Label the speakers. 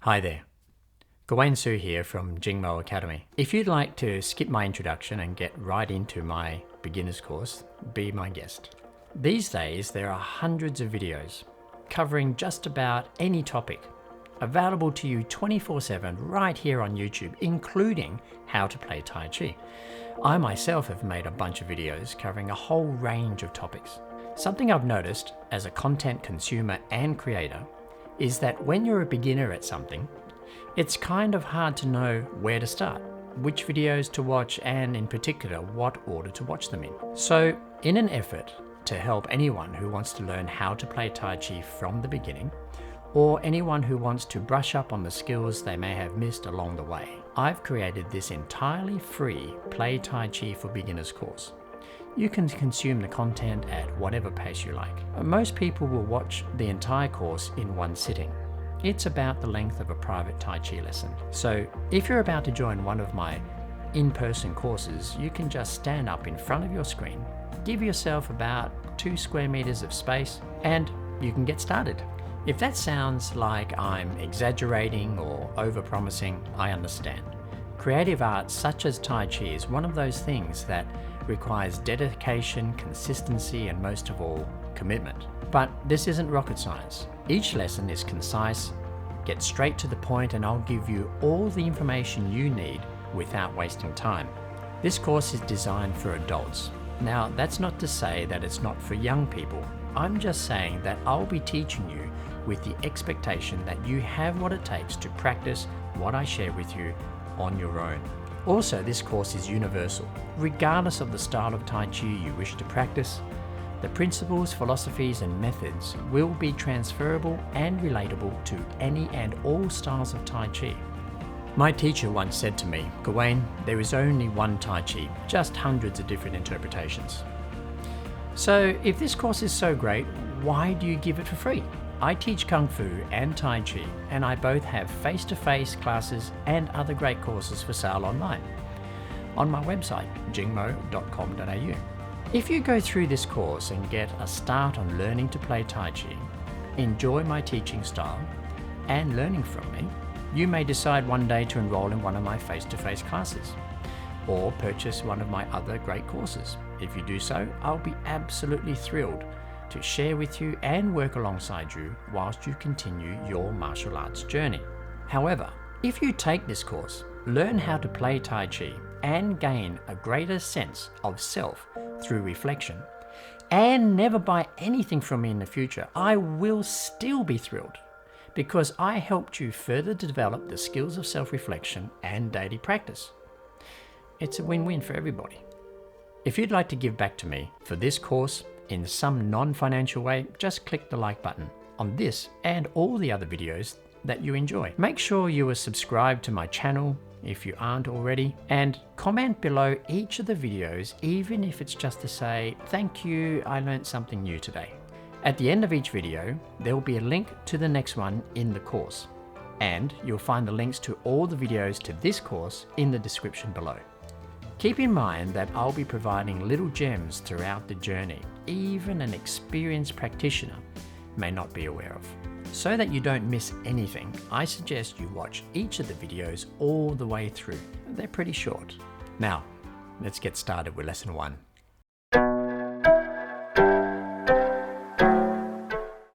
Speaker 1: Hi there, Gawain Siu here from Jingmo Academy. If you'd like to skip my introduction and get right into my beginner's course, be my guest. These days there are hundreds of videos covering just about any topic, available to you 24/7 right here on YouTube, including how to play Tai Chi. I myself have made a bunch of videos covering a whole range of topics. Something I've noticed as a content consumer and creator is that when you're a beginner at something, it's kind of hard to know where to start, which videos to watch, and in particular, what order to watch them in. So, in an effort to help anyone who wants to learn how to play Tai Chi from the beginning, or anyone who wants to brush up on the skills they may have missed along the way, I've created this entirely free Play Tai Chi for Beginners course. You can consume the content at whatever pace you like. Most people will watch the entire course in one sitting. It's about the length of a private Tai Chi lesson. So if you're about to join one of my in-person courses, you can just stand up in front of your screen, give yourself about 2 square meters of space, and you can get started. If that sounds like I'm exaggerating or over-promising, I understand. Creative arts such as Tai Chi is one of those things that requires dedication, consistency, and most of all, commitment. But this isn't rocket science. Each lesson is concise, gets straight to the point, and I'll give you all the information you need without wasting time. This course is designed for adults. Now, that's not to say that it's not for young people. I'm just saying that I'll be teaching you with the expectation that you have what it takes to practice what I share with you on your own. Also, this course is universal. Regardless of the style of Tai Chi you wish to practice, the principles, philosophies, and methods will be transferable and relatable to any and all styles of Tai Chi. My teacher once said to me, "Gawain, there is only one Tai Chi, just hundreds of different interpretations." So if this course is so great, why do you give it for free? I teach Kung Fu and Tai Chi, and I both have face-to-face classes and other great courses for sale online on my website, jingmo.com.au. If you go through this course and get a start on learning to play Tai Chi, enjoy my teaching style, and learning from me, you may decide one day to enroll in one of my face-to-face classes or purchase one of my other great courses. If you do so, I'll be absolutely thrilled to share with you and work alongside you whilst you continue your martial arts journey. However, if you take this course, learn how to play Tai Chi, and gain a greater sense of self through reflection, and never buy anything from me in the future, I will still be thrilled because I helped you further develop the skills of self-reflection and daily practice. It's a win-win for everybody. If you'd like to give back to me for this course in some non-financial way, just click the like button on this and all the other videos that you enjoy. Make sure you are subscribed to my channel if you aren't already, and comment below each of the videos, even if it's just to say, "Thank you, I learned something new today." At the end of each video, there will be a link to the next one in the course, and you'll find the links to all the videos to this course in the description below. Keep in mind that I'll be providing little gems throughout the journey, even an experienced practitioner may not be aware of. So that you don't miss anything, I suggest you watch each of the videos all the way through. They're pretty short. Now, let's get started with lesson 1.